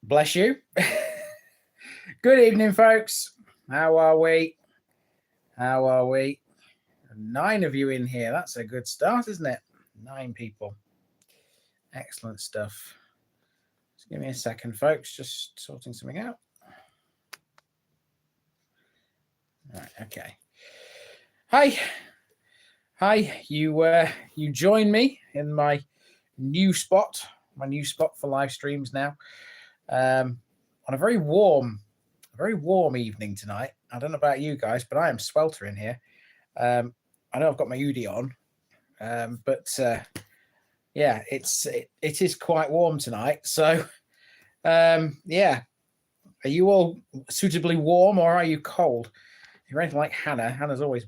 Bless you. Good evening, folks. How are we? 9 of you in here. That's a good start, isn't it? 9 people. Excellent stuff. Just give me a second, folks. Just sorting something out. All right, okay. Hi. You join me in my new spot for live streams now. On a very warm evening tonight. I don't know about you guys, but I am sweltering here. I know I've got my hoodie on, but yeah, it is quite warm tonight. So yeah, are you all suitably warm or are you cold? If you're anything like Hannah, Hannah's always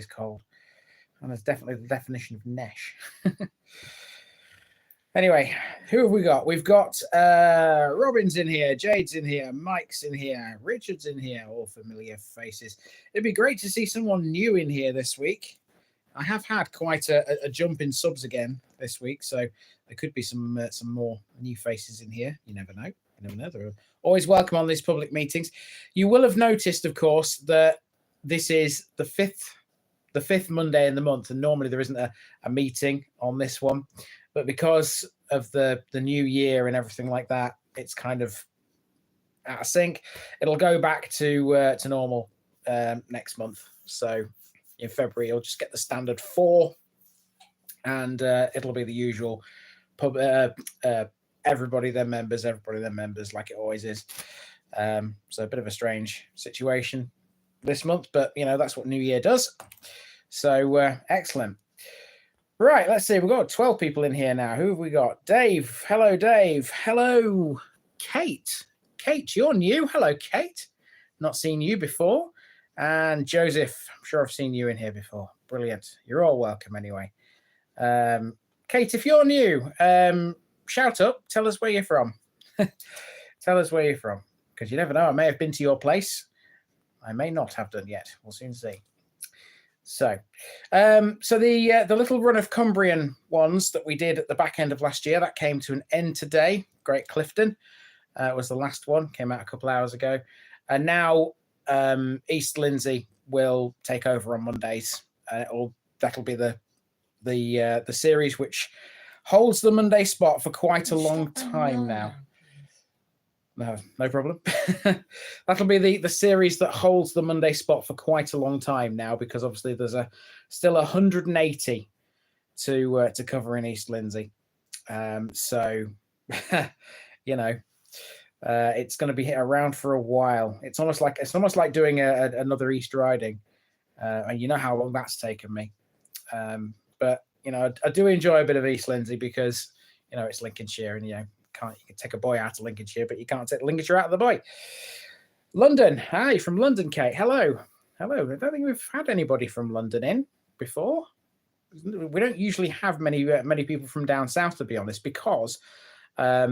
cold. Hannah's definitely the definition of Nesh. Anyway, who have we got? We've got Robin's in here, Jade's in here, Mike's in here, Richard's in here, all familiar faces. It'd be great to see someone new in here this week. I have had quite a jump in subs again this week, so there could be some more new faces in here. You never know. They're always welcome on these public meetings. You will have noticed, of course, that this is the fifth Monday in the month, and normally there isn't a meeting on this one. But because of the new year and everything like that, it's kind of out of sync. It'll go back to normal next month. So in February, you'll just get the standard 4, and it'll be the usual pub. Everybody, their members, like it always is. So a bit of a strange situation this month, but that's what New Year does. So excellent. Right, let's see. We've got 12 people in here now. Who have we got? Dave. Hello, Dave. Hello, Kate. Kate, you're new. Hello, Kate. Not seen you before. And Joseph, I'm sure I've seen you in here before. Brilliant. You're all welcome anyway. Kate, if you're new, shout up. Tell us where you're from. Tell us where you're from. Because you never know. I may have been to your place. I may not have done yet. We'll soon see. So the little run of Cumbrian ones that we did at the back end of last year, that came to an end today. Great Clifton was the last one, came out a couple hours ago. And now East Lindsey will take over on Mondays. That'll be the series which holds the Monday spot for quite a long time now. No problem. That'll be the series that holds the Monday spot for quite a long time now, because obviously there's still 180 to cover in East Lindsey. So it's going to be around for a while. It's almost like doing another East Riding, and you know how long that's taken me. But I do enjoy a bit of East Lindsey because it's Lincolnshire, and you can take a boy out of Lincolnshire, but you can't take Lincolnshire out of the boy. London. Hi, from London, Kate. Hello. I don't think we've had anybody from London in before. We don't usually have many people from down south, to be honest, because I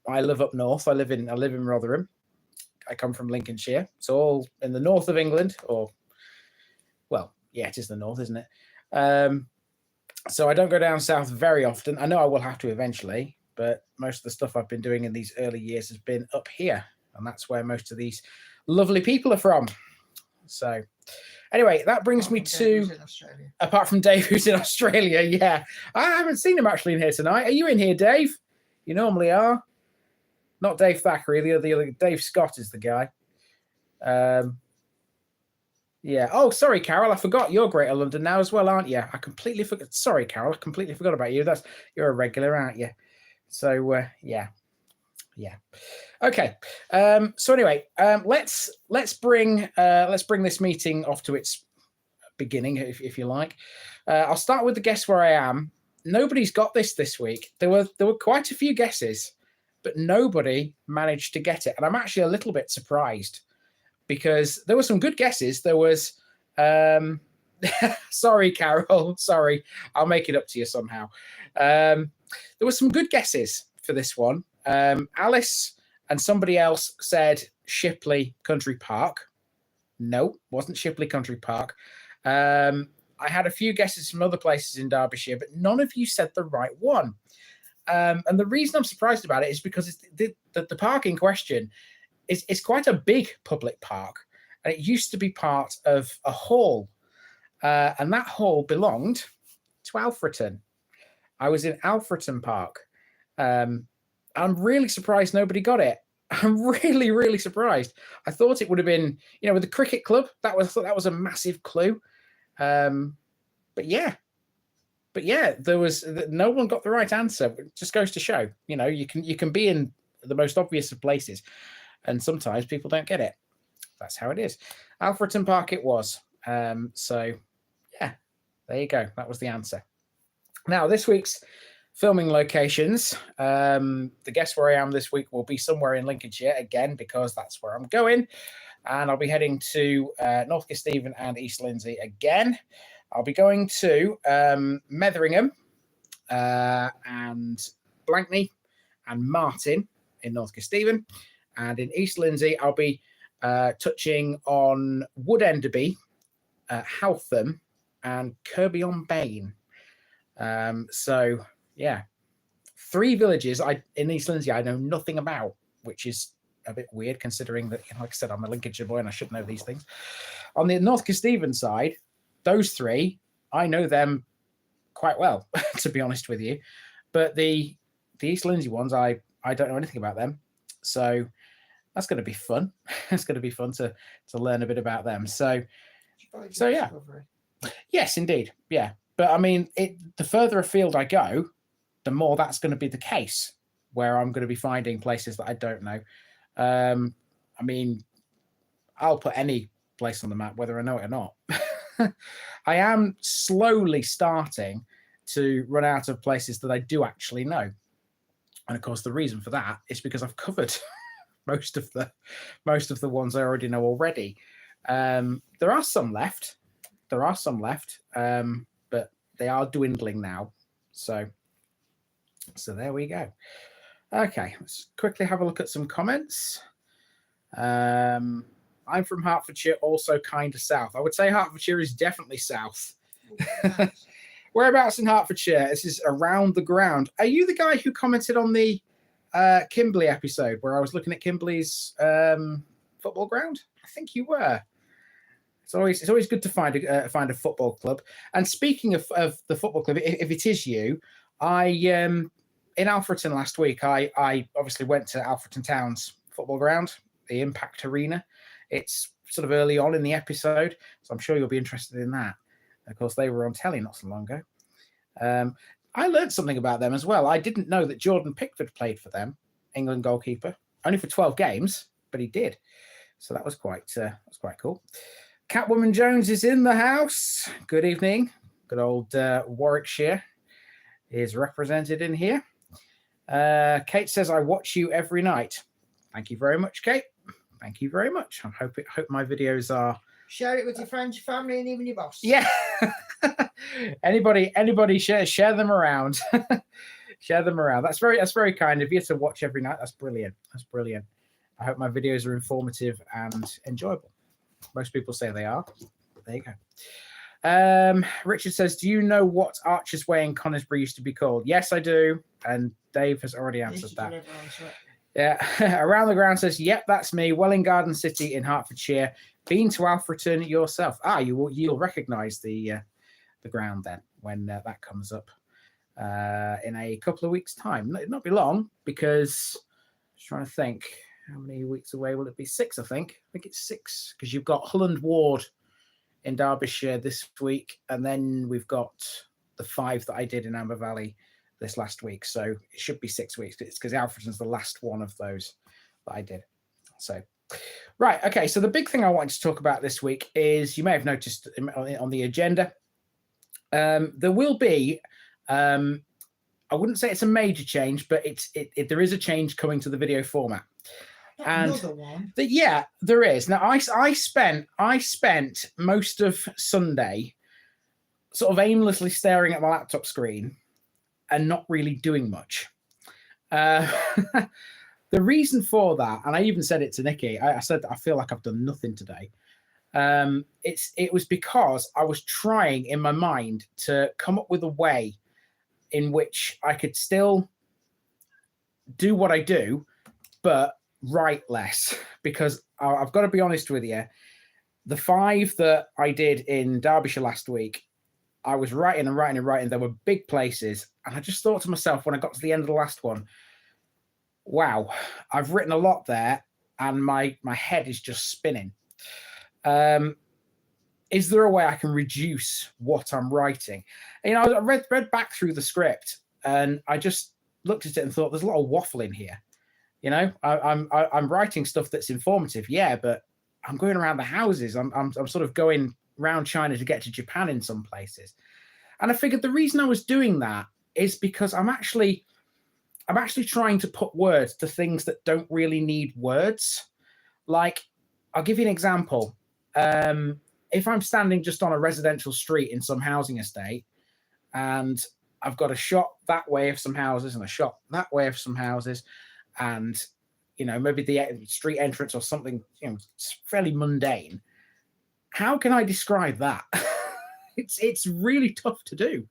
live up north. I live in Rotherham. I come from Lincolnshire. It's all in the north of England, it is the north, isn't it? So I don't go down south very often. I know I will have to eventually, but most of the stuff I've been doing in these early years has been up here, and that's where most of these lovely people are from. So anyway, that brings me to, apart from Dave, who's in Australia. Yeah, I haven't seen him actually in here tonight. Are you in here, Dave? You normally are. Not Dave Thackeray. The other Dave Scott is the guy. Yeah. Oh, sorry, Carol. I forgot you're Greater London now as well, aren't you? I completely forgot. Sorry, Carol. I completely forgot about you. You're a regular, aren't you? So yeah. Okay. So anyway, let's bring this meeting off to its beginning, if you like. I'll start with the guess where I am. Nobody's got this week. There were quite a few guesses, but nobody managed to get it, and I'm actually a little bit surprised because there were some good guesses. There was. Sorry, Carol. Sorry, I'll make it up to you somehow. There were some good guesses for this one. Alice and somebody else said Shipley Country Park. No, wasn't Shipley Country Park. I had a few guesses from other places in Derbyshire, but none of you said the right one. And the reason I'm surprised about it is because the park in question is quite a big public park. And it used to be part of a hall. And that hall belonged to Alfreton. I was in Alfreton Park. I'm really surprised nobody got it. I'm really, really surprised. I thought it would have been, with the cricket club. I thought that was a massive clue. But yeah, there was no one got the right answer. It just goes to show, you can be in the most obvious of places, and sometimes people don't get it. That's how it is. Alfreton Park it was. So yeah, there you go. That was the answer. Now this week's filming locations. The Guess Where I Am this week will be somewhere in Lincolnshire again, because that's where I'm going. And I'll be heading to North Kesteven and East Lindsey again. I'll be going to Metheringham and Blankney and Martin in North Kesteven. And in East Lindsey, I'll be touching on Wood Enderby, Howtham, and Kirby-on-Bane. So, yeah, 3 villages in East Lindsey I know nothing about, which is a bit weird considering that, like I said, I'm a Lincolnshire boy and I should know these things. On the North Kesteven side, those 3, I know them quite well, to be honest with you. But the East Lindsey ones, I don't know anything about them. So that's going to be fun. It's going to be fun to learn a bit about them. So yeah. Yes, indeed. Yeah. But I mean, the further afield I go, the more that's going to be the case, where I'm going to be finding places that I don't know. I mean, I'll put any place on the map, whether I know it or not. I am slowly starting to run out of places that I do actually know. And of course, the reason for that is because I've covered most of the ones I already know already. There are some left. But they are dwindling now. So there we go. Okay, let's quickly have a look at some comments. I'm from Hertfordshire, also kind of south. I would say Hertfordshire is definitely south. Whereabouts in Hertfordshire? This is around the ground. Are you the guy who commented on the Kimberley episode where I was looking at Kimberley's football ground? I think you were. It's always good to find a football club. And speaking of the football club, if it is you, in Alfreton last week, I obviously went to Alfreton Town's football ground, the Impact Arena. It's sort of early on in the episode, so I'm sure you'll be interested in that. Of course, they were on telly not so long ago. I learned something about them as well. I didn't know that Jordan Pickford played for them, England goalkeeper, only for 12 games, but he did. So that was quite cool. Catwoman Jones is in the house. Good evening. Good old Warwickshire is represented in here. Kate says, I watch you every night. Thank you very much, Kate. Thank you very much. I hope my videos are... Share it with your friends, your family, and even your boss. Yeah. Anybody share them around. Share them around. That's very kind of you to watch every night. That's brilliant. I hope my videos are informative and enjoyable. Most people say they are. There you go. Richard says, do you know what Archer's Way in Conisbury used to be called? Yes, I do. And Dave has already answered that. Yeah. Around the Ground says, yep, that's me. Welling Garden City in Hertfordshire. Been to Alfreton yourself. You'll recognise the ground then when that comes up in a couple of weeks' time. It'll not be long, because I'm just trying to think. How many weeks away will it be? 6, I think. I think it's 6, because you've got Holland Ward in Derbyshire this week, and then we've got the 5 that I did in Amber Valley this last week. So it should be 6 weeks. It's because Alfreton's the last one of those that I did. So, right. Okay. So the big thing I wanted to talk about this week is, you may have noticed on the agenda, there will be, I wouldn't say it's a major change, but there is a change coming to the video format. And another one. Yeah, there is. Now, I spent most of Sunday sort of aimlessly staring at my laptop screen and not really doing much. The reason for that, and I even said it to Nikki, I said, I feel like I've done nothing today. It was because I was trying in my mind to come up with a way in which I could still do what I do, but write less, because I've got to be honest with you. The 5 that I did in Derbyshire last week, I was writing and writing and writing. There were big places. And I just thought to myself when I got to the end of the last one, wow, I've written a lot there and my head is just spinning. Is there a way I can reduce what I'm writing? You know, I read back through the script and I just looked at it and thought, there's a lot of waffling here. You know, I'm writing stuff that's informative, yeah, but I'm going around the houses. I'm sort of going around China to get to Japan in some places. And I figured the reason I was doing that is because I'm actually trying to put words to things that don't really need words. Like, I'll give you an example. If I'm standing just on a residential street in some housing estate and I've got a shot that way of some houses and a shot that way of some houses, and, you know, maybe the street entrance or something, you know, it's fairly mundane, how can I describe that? It's really tough to do.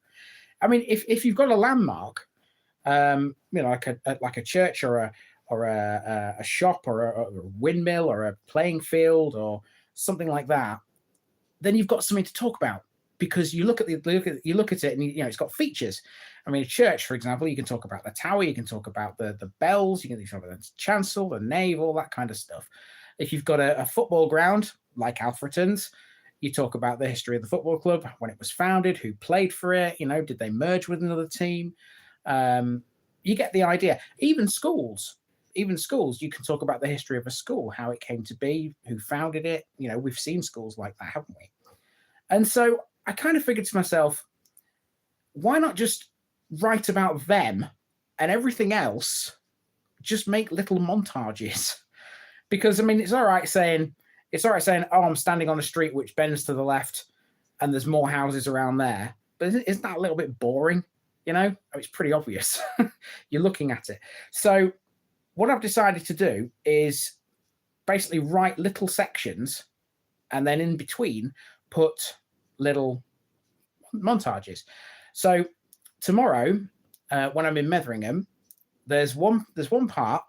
I mean, if you've got a landmark, you know, like a church or a shop or a windmill or a playing field or something like that, then you've got something to talk about, because you look at it and you know it's got features. I mean, a church, for example, you can talk about the tower, you can talk about the bells, you can talk about the chancel, the nave, all that kind of stuff. If you've got a football ground like Alfreton's, you talk about the history of the football club, when it was founded, who played for it, you know, did they merge with another team? You get the idea. Even schools, you can talk about the history of a school, how it came to be, who founded it. You know, we've seen schools like that, haven't we? And so I kind of figured to myself, why not just write about them, and everything else just make little montages? Because, I mean, it's all right saying, oh, I'm standing on a street which bends to the left and there's more houses around there. But isn't that a little bit boring? You know, it's pretty obvious. You're looking at it. So what I've decided to do is basically write little sections and then in between put little montages. So tomorrow, when I'm in Metheringham, there's one part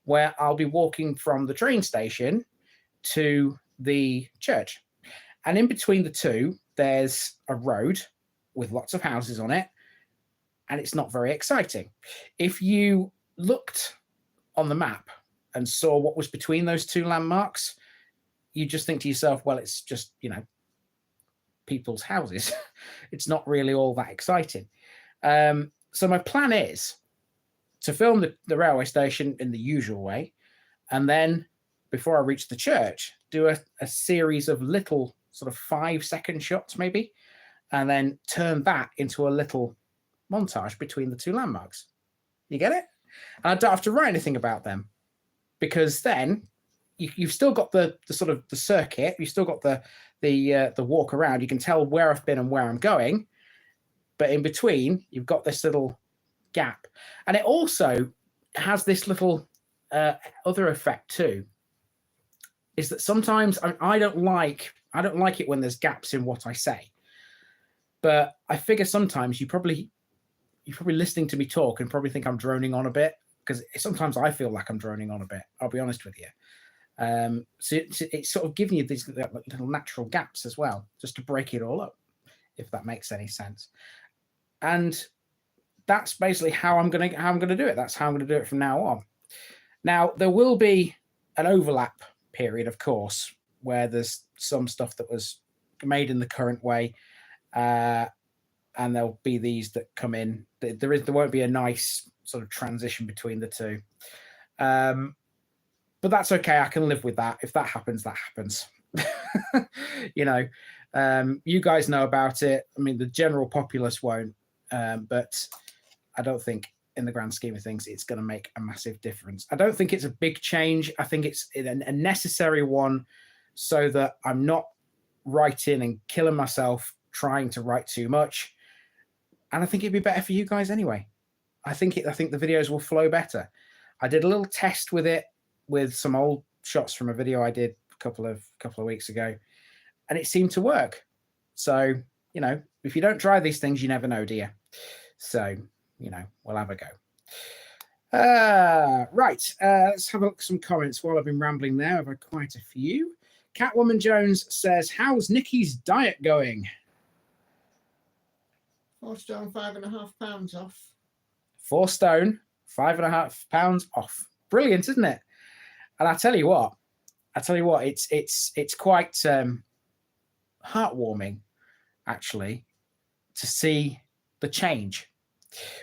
where I'll be walking from the train station to the church. And in between the two, there's a road with lots of houses on it. And it's not very exciting. If you looked on the map and saw what was between those two landmarks, you just think to yourself, well, it's just, you know, people's houses. It's not really all that exciting. So my plan is to film the railway station in the usual way. And then before I reach the church, do a series of little sort of 5-second shots maybe, and then turn that into a little montage between the two landmarks. You get it? And I don't have to write anything about them, because then you've still got the sort of the circuit. You've still got the walk around. You can tell where I've been and where I'm going, but in between you've got this little gap. And it also has this little other effect too, is that sometimes I don't like it when there's gaps in what I say, but I figure sometimes you're probably listening to me talk and probably think I'm droning on a bit, because sometimes I feel like I'm droning on a bit, I'll be honest with you. So it's sort of giving you these little natural gaps as well, just to break it all up, if that makes any sense. And that's basically how I'm gonna do it. That's how I'm gonna do it from now on. Now, there will be an overlap period, of course, where there's some stuff that was made in the current way, and there'll be these that come in. There won't be a nice sort of transition between the two, but that's okay. I can live with that. If that happens, that happens. You know, you guys know about it. I mean, the general populace won't, but I don't think, in the grand scheme of things, it's going to make a massive difference. I don't think it's a big change. I think it's a necessary one, so that I'm not writing and killing myself trying to write too much. And I think it'd be better for you guys anyway. I think the videos will flow better. I did a little test with it, with some old shots from a video I did a couple of weeks ago, and it seemed to work. So, you know, if you don't try these things, you never know, do you? So, you know, we'll have a go. Right. Let's have a look at some comments while I've been rambling there. I've had quite a few. Catwoman Jones says, how's Nikki's diet going? 4 stone, 5.5 pounds off. 4 stone, 5.5 pounds off. Brilliant, isn't it? And I tell you what, it's quite heartwarming, actually, to see the change,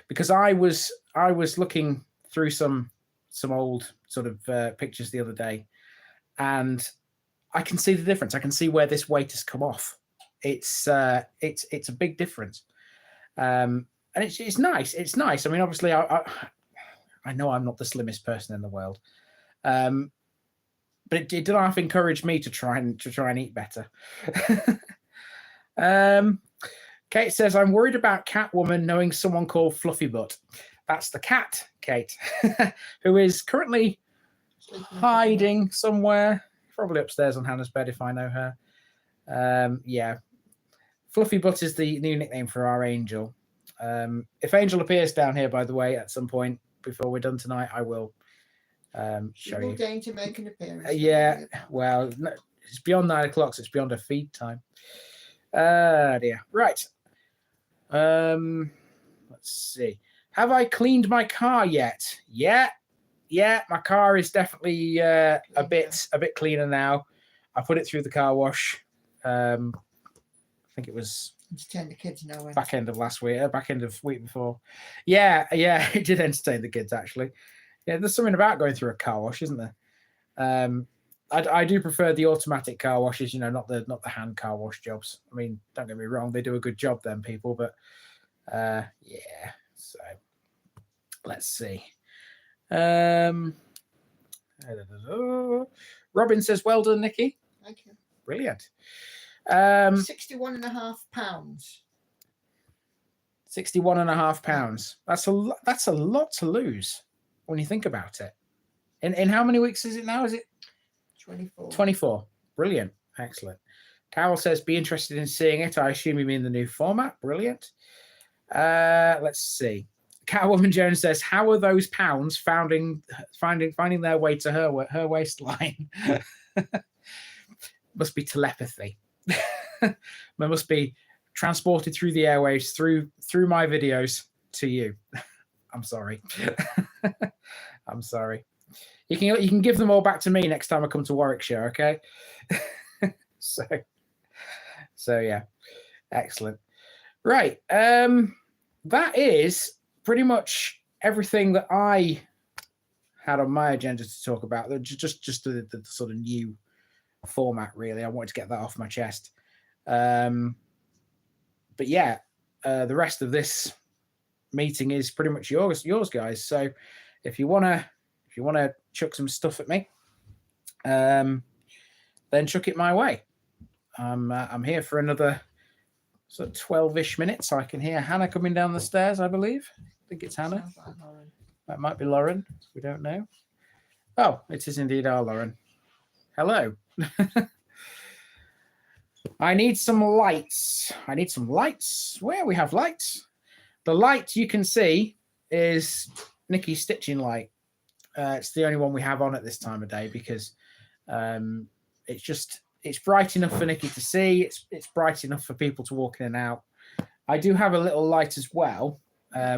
because I was looking through some old sort of pictures the other day, and I can see the difference. I can see where this weight has come off. It's a big difference, and it's nice. It's nice. I mean, obviously, I know I'm not the slimmest person in the world, but it did half encourage me to try and eat better. Kate says, I'm worried about Catwoman knowing someone called Fluffy Butt. That's the cat, Kate, who is currently hiding somewhere, probably upstairs on Hannah's bed if I know her. Yeah, Fluffy Butt is the new nickname for our Angel. If Angel appears down here, by the way, at some point before we're done tonight, I will show you. Going to make an appearance. Yeah, well, no, it's beyond 9 o'clock, so it's beyond her feed time. Dear. Right. Let's see. Have I cleaned my car yet? Yeah, my car is definitely a bit cleaner now. I put it through the car wash. I think it was Entertain the kids now. back end of last week, back end of week before. Yeah, it did entertain the kids, actually. Yeah, there's something about going through a car wash, isn't there? I do prefer the automatic car washes, not the hand car wash jobs. I mean, don't get me wrong, they do a good job, them people, but yeah. So let's see. Robin says, well done, Nikki. Thank you. Brilliant. 61.5 pounds. 61.5 pounds. That's a lot to lose when you think about it. In how many weeks is it now? Is it 24? 24. Brilliant. Excellent. Carol says, be interested in seeing it. I assume you mean the new format. Brilliant. Let's see. Catwoman Jones says, how are those pounds finding their way to her waistline? Must be telepathy. They must be transported through the airwaves, through my videos to you. I'm sorry. I'm sorry. You can give them all back to me next time I come to Warwickshire, okay? So yeah, excellent. Right, that is pretty much everything that I had on my agenda to talk about. Just the sort of new format, really. I wanted to get that off my chest. But yeah, the rest of this meeting is pretty much yours, guys. So if you wanna chuck some stuff at me, then chuck it my way. I'm here for another sort of 12-ish minutes. I can hear Hannah coming down the stairs, I believe. I think it's Hannah. That might be Lauren. We don't know. Oh, it is indeed our Lauren. Hello. I need some lights. Where we have lights? The light you can see is Nikki's stitching light. It's the only one we have on at this time of day because it's bright enough for Nikki to see. It's bright enough for people to walk in and out. I do have a little light as well,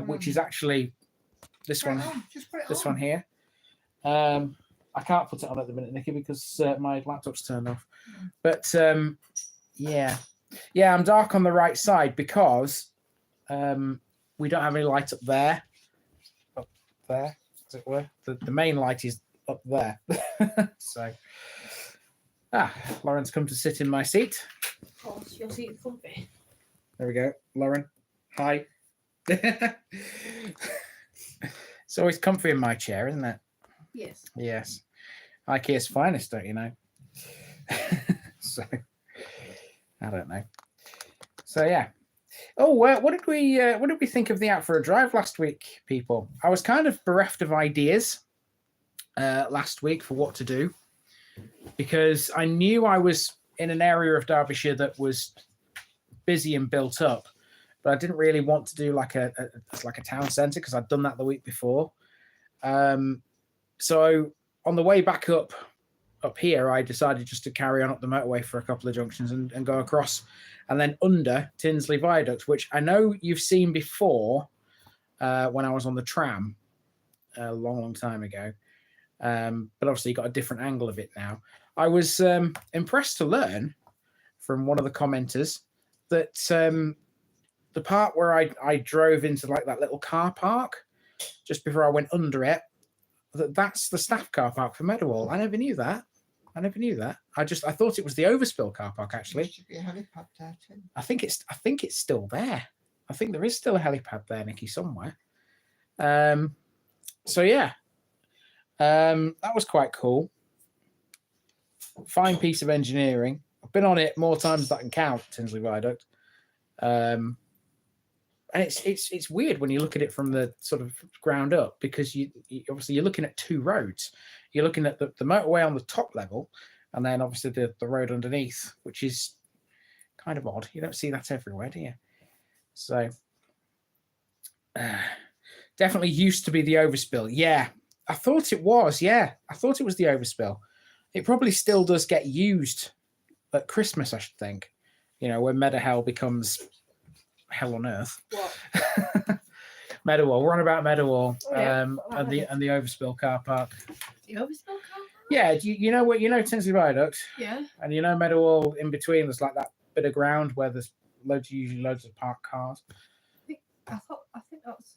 which is actually this one. This one here. I can't put it on at the minute, Nikki, because my laptop's turned off. But yeah, I'm dark on the right side because we don't have any light up there, as it were. The main light is up there. So, Lauren's come to sit in my seat. Of course, your seat is comfy. There we go, Lauren. Hi. It's always comfy in my chair, isn't it? Yes. Yes. IKEA's finest, don't you know? So, I don't know. So yeah. Oh, what did we think of the Out for a Drive last week, people? I was kind of bereft of ideas last week for what to do because I knew I was in an area of Derbyshire that was busy and built up, but I didn't really want to do like a town centre because I'd done that the week before. So on the way back up here, I decided just to carry on up the motorway for a couple of junctions and go across and then under Tinsley Viaduct, which I know you've seen before when I was on the tram a long time ago. But obviously you got a different angle of it now. I was impressed to learn from one of the commenters that the part where I drove into like that little car park just before I went under it, that's the staff car park for Meadowhall. I never knew that. I thought it was the overspill car park actually. There should be a helipad there too. I think it's still there. I think there is still a helipad there, Nikki, somewhere. So yeah. That was quite cool. Fine piece of engineering. I've been on it more times than I can count, Tinsley Viaduct. And it's weird when you look at it from the sort of ground up, because you obviously you're looking at two roads. You're looking at the motorway on the top level, and then obviously the road underneath, which is kind of odd. You don't see that everywhere, do you? So definitely used to be the overspill. Yeah, I thought it was. Yeah, I thought it was the overspill. It probably still does get used at Christmas, I should think. You know, when Meadowhall becomes hell on earth. What? Meadowhall. We're on about Meadowhall, Oh, yeah. and the overspill car park. The overspill car park? Yeah, you know what? You know Tinsley Viaduct, Yeah. and you know Meadowhall. In between, there's like that bit of ground where there's usually loads of parked cars. I think that's.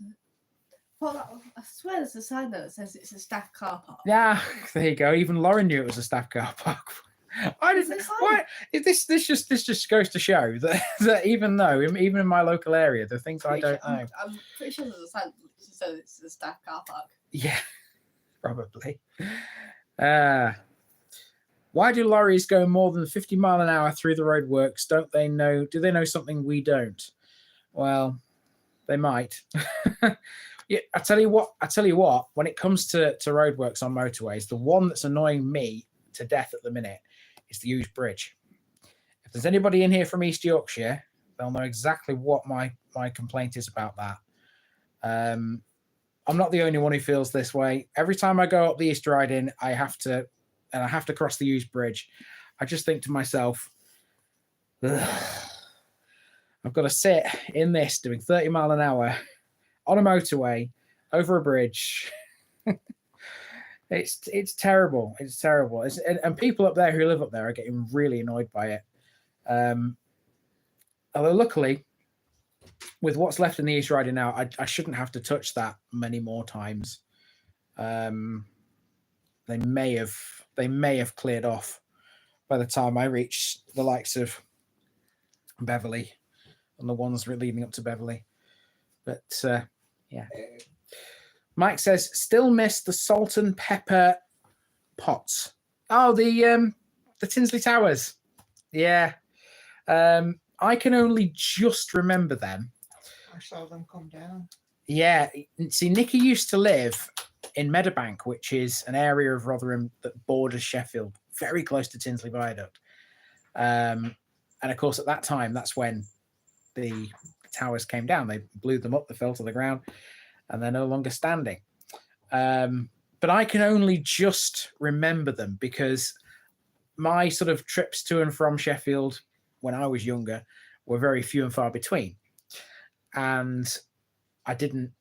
I swear there's a sign there that says it's a staff car park. Yeah, there you go. Even Lauren knew it was a staff car park. I didn't. Why? This just goes to show that even in my local area, the things I don't know. I'm pretty sure there's a sign that says it's a staff car park. Yeah, probably. Why do lorries go more than 50 miles an hour through the roadworks? Don't they know? Do they know something we don't? Well, they might. Yeah, I tell you what. When it comes to roadworks on motorways, the one that's annoying me to death at the minute is the Hughes Bridge. If there's anybody in here from East Yorkshire, they'll know exactly what my complaint is about that. I'm not the only one who feels this way. Every time I go up the East Riding, I have to cross the Hughes Bridge. I just think to myself, ugh, I've got to sit in this doing 30 miles an hour on a motorway over a bridge. It's terrible. It's terrible. And people up there who live up there are getting really annoyed by it. Although luckily, with what's left in the East Riding now, I shouldn't have to touch that many more times. They may have cleared off by the time I reach the likes of Beverley and the ones leading up to Beverley. But yeah. Mike says, still miss the salt and pepper pots. Oh, the Tinsley Towers. Yeah. I can only just remember them. I saw them come down. Yeah. See, Nikki used to live in Meadowbank, which is an area of Rotherham that borders Sheffield, very close to Tinsley Viaduct. And of course, at that time, that's when the towers came down. They blew them up, they fell to the ground, and they're no longer standing. But I can only just remember them because my sort of trips to and from Sheffield when I was younger were very few and far between. And I didn't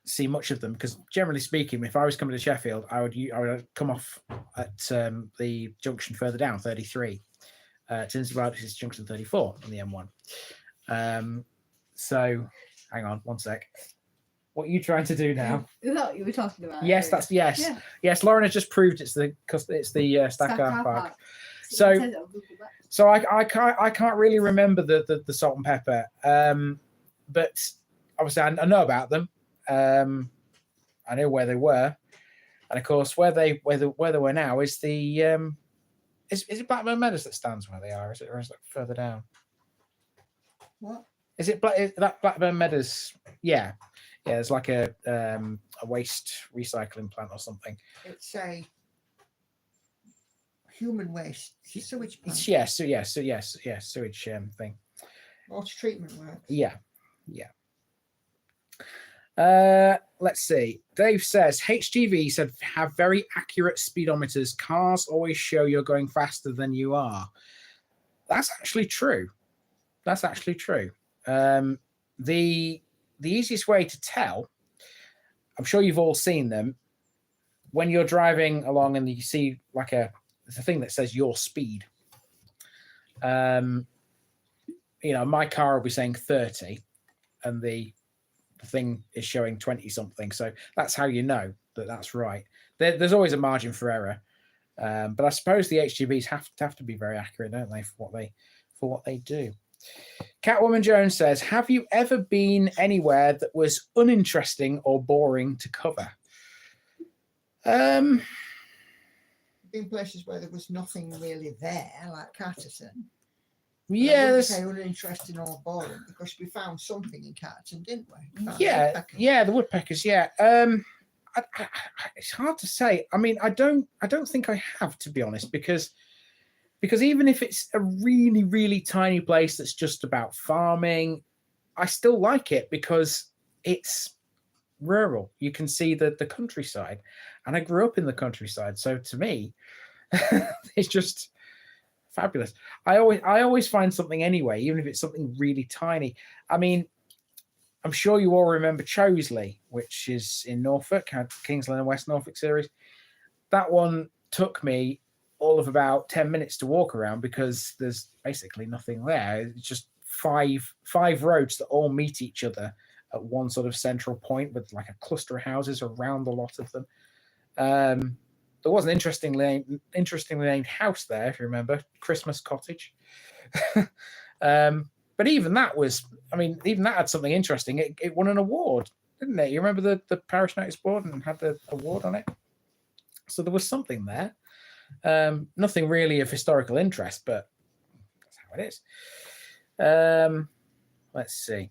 see much of them because, generally speaking, if I was coming to Sheffield, I would come off at the junction further down, 33. Tinsley Viaduct is junction 34 on the M1. So, hang on, one sec. What are you trying to do now? Is that what you were talking about? Yes, that's yes. Yeah. Yes, Lauren has just proved it's the staff car park. So It says it on Google Maps. So I can't really remember the salt and pepper. But obviously I know about them. I know where they were. And of course where they were now is the is it Blackburn Meadows that stands where they are? Is it further down? What? Is that Blackburn Meadows? Yeah. Yeah, there's like a waste recycling plant or something. It's a human waste sewage plant. Sewage thing. Water treatment works. Yeah. Let's see. Dave says HGV said have very accurate speedometers. Cars always show you're going faster than you are. That's actually true. That's actually true. The easiest way to tell, I'm sure you've all seen them, when you're driving along and you see like there's a thing that says your speed. My car will be saying 30 and the thing is showing 20 something. So that's how you know that that's right. There's always a margin for error. But I suppose the HGVs have to be very accurate, don't they, for what they do. Catwoman Jones says, have you ever been anywhere that was uninteresting or boring to cover? Been places where there was nothing really there, like Catterton. Yeah, there's uninteresting or boring because we found something in Catterton, didn't we? The woodpeckers. Yeah. It's hard to say. I mean, I don't think I have, to be honest, because even if it's a really, really tiny place that's just about farming, I still like it because it's rural. You can see the countryside, and I grew up in the countryside, so to me, it's just fabulous. I always find something anyway, even if it's something really tiny. I mean, I'm sure you all remember Choseley, which is in Norfolk, had Kingsland and West Norfolk series. That one took me all of about 10 minutes to walk around because there's basically nothing there. It's just five roads that all meet each other at one sort of central point with like a cluster of houses around a lot of them. There was an interestingly named house there, if you remember, Christmas Cottage. But even that had something interesting. It won an award, didn't it? You remember the Parish Notice Board and had the award on it? So there was something there. Nothing really of historical interest, but that's how it is. Let's see.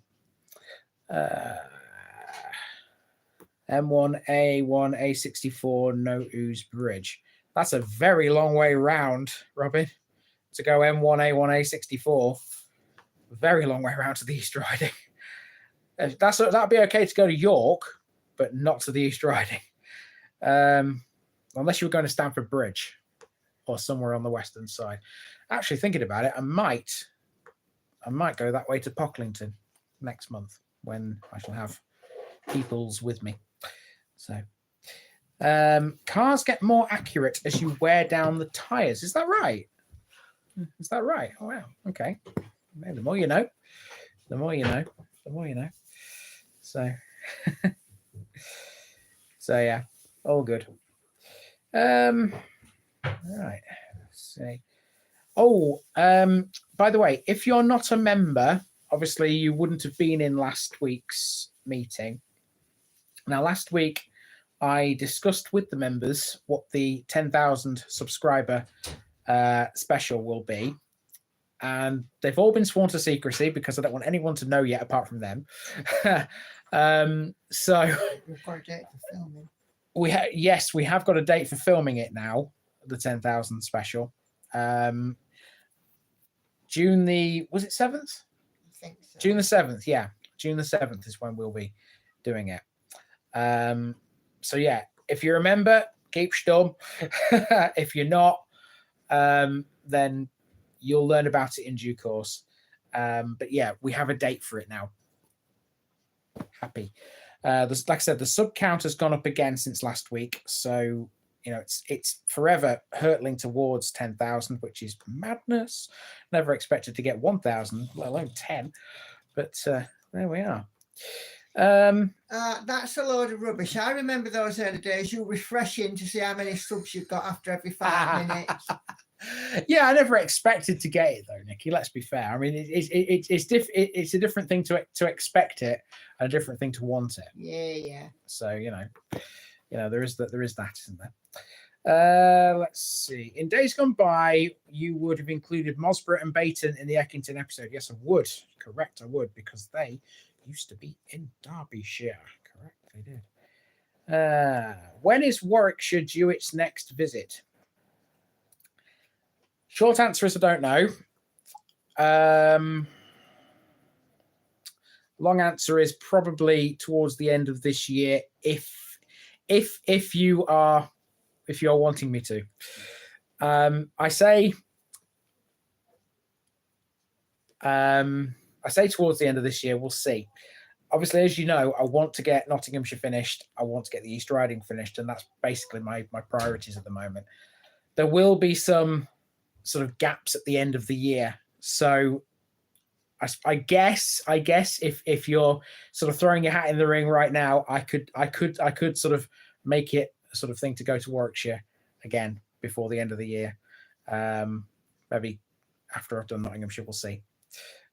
M1A1 A64 No Ooze Bridge. That's a very long way round, Robin, to go M1A1 A64. Very long way around to the East Riding. That'd be okay to go to York, but not to the East Riding. Unless you were going to Stamford Bridge or somewhere on the western side. Actually, thinking about it, I might go that way to Pocklington next month when I shall have peoples with me. So cars get more accurate as you wear down the tires. Is that right? Is that right? Oh wow. Okay. The more you know. The more you know. The more you know. So yeah, all good. All right. Let's see. By the way, if you're not a member, obviously you wouldn't have been in last week's meeting. Now, last week I discussed with the members what the 10,000 subscriber special will be. And they've all been sworn to secrecy because I don't want anyone to know yet apart from them. So we've got a date for filming. We have got a date for filming it now, the 10,000 special. June was it 7th? I think so. June the 7th, yeah. June the 7th is when we'll be doing it. So yeah, if you remember, keep stum. If you're not, then you'll learn about it in due course. But yeah, we have a date for it now. Happy. Like I said, the sub count has gone up again since last week. So, it's forever hurtling towards 10,000, which is madness. Never expected to get 1,000, let alone 10. But there we are. That's a load of rubbish. I remember those early days. You refreshing to see how many subs you've got after every 5 minutes. Yeah, I never expected to get it though, Nikki. Let's be fair. I mean, it's a different thing to expect it, and a different thing to want it. Yeah. So there is that, isn't there? Let's see. In days gone by, you would have included Mosborough and Bayton in the Eckington episode. Yes, I would. Correct, I would, because they used to be in Derbyshire. Correct, they did. When is Warwickshire due its next visit? Short answer is I don't know. long answer is probably towards the end of this year, if you are wanting me to. I say towards the end of this year. We'll see. Obviously, as you know, I want to get Nottinghamshire finished. I want to get the East Riding finished, and that's basically my priorities at the moment. There will be some sort of gaps at the end of the year, so I guess if you're sort of throwing your hat in the ring right now, I could sort of make it a sort of thing to go to Warwickshire again before the end of the year. Maybe after I've done Nottinghamshire, we'll see.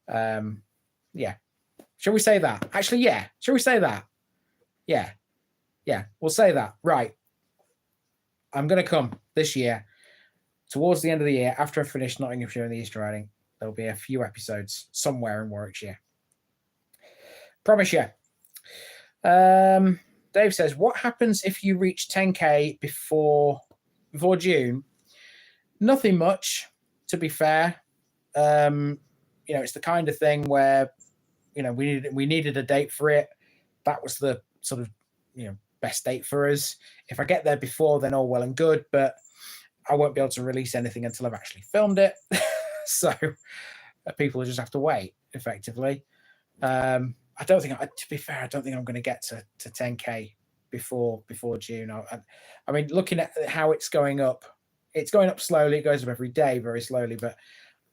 Yeah. Shall we say that? Actually, yeah. Shall we say that? Yeah. Yeah, we'll say that. Right. I'm going to come this year, towards the end of the year, after I finish Nottinghamshire and the East Riding. There'll be a few episodes somewhere in Warwickshire. Promise you. Dave says, what happens if you reach 10K before June? Nothing much, to be fair. It's the kind of thing where, we needed a date for it. That was the sort of, best date for us. If I get there before, then all well and good, but I won't be able to release anything until I've actually filmed it. So people will just have to wait, effectively. To be fair, I don't think I'm going to get to 10K before June. I mean, looking at how it's going up slowly. It goes up every day, very slowly, but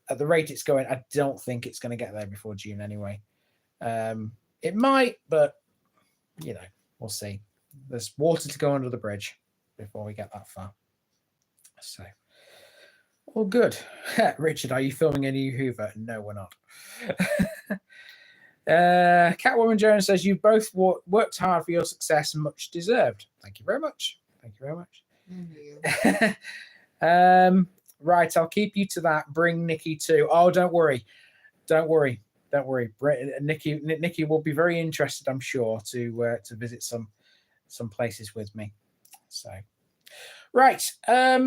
at the rate it's going, I don't think it's going to get there before June anyway. It might, but we'll see. There's water to go under the bridge before we get that far. So, all good. Richard, are you filming a new Hoover? No, we're not. Catwoman Jones says, you've both worked hard for your success and much deserved. Thank you very much. Thank you very much. Right, I'll keep you to that. Bring Nikki too. Oh, don't worry. Nikki will be very interested, I'm sure, to visit some places with me. So, right. I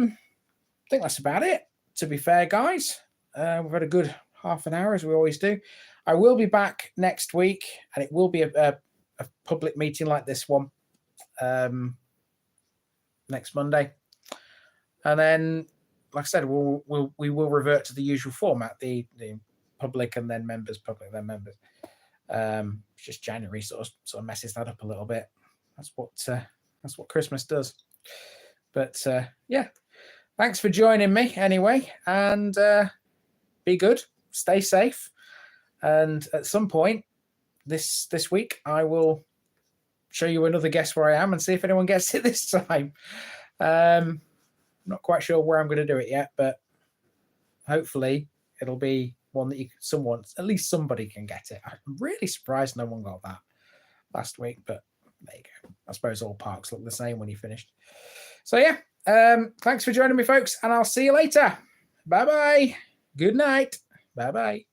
think that's about it. To be fair, guys, we've had a good half an hour, as we always do. I will be back next week, and it will be a public meeting like this one next Monday. And then, like I said, we will revert to the usual format: the public and then members, public then members. It's just January sort of messes that up a little bit. That's what Christmas does. But yeah. Thanks for joining me anyway, and be good, stay safe, and at some point this week I will show you another Guess Where I Am and see if anyone gets it this time. Not quite sure where I'm going to do it yet, but hopefully it'll be one that at least somebody can get it. I'm really surprised no one got that last week, but there you go. I suppose all parks look the same when you finished. So yeah. Thanks for joining me, folks, and I'll see you later. Bye-bye. Good night. Bye-bye.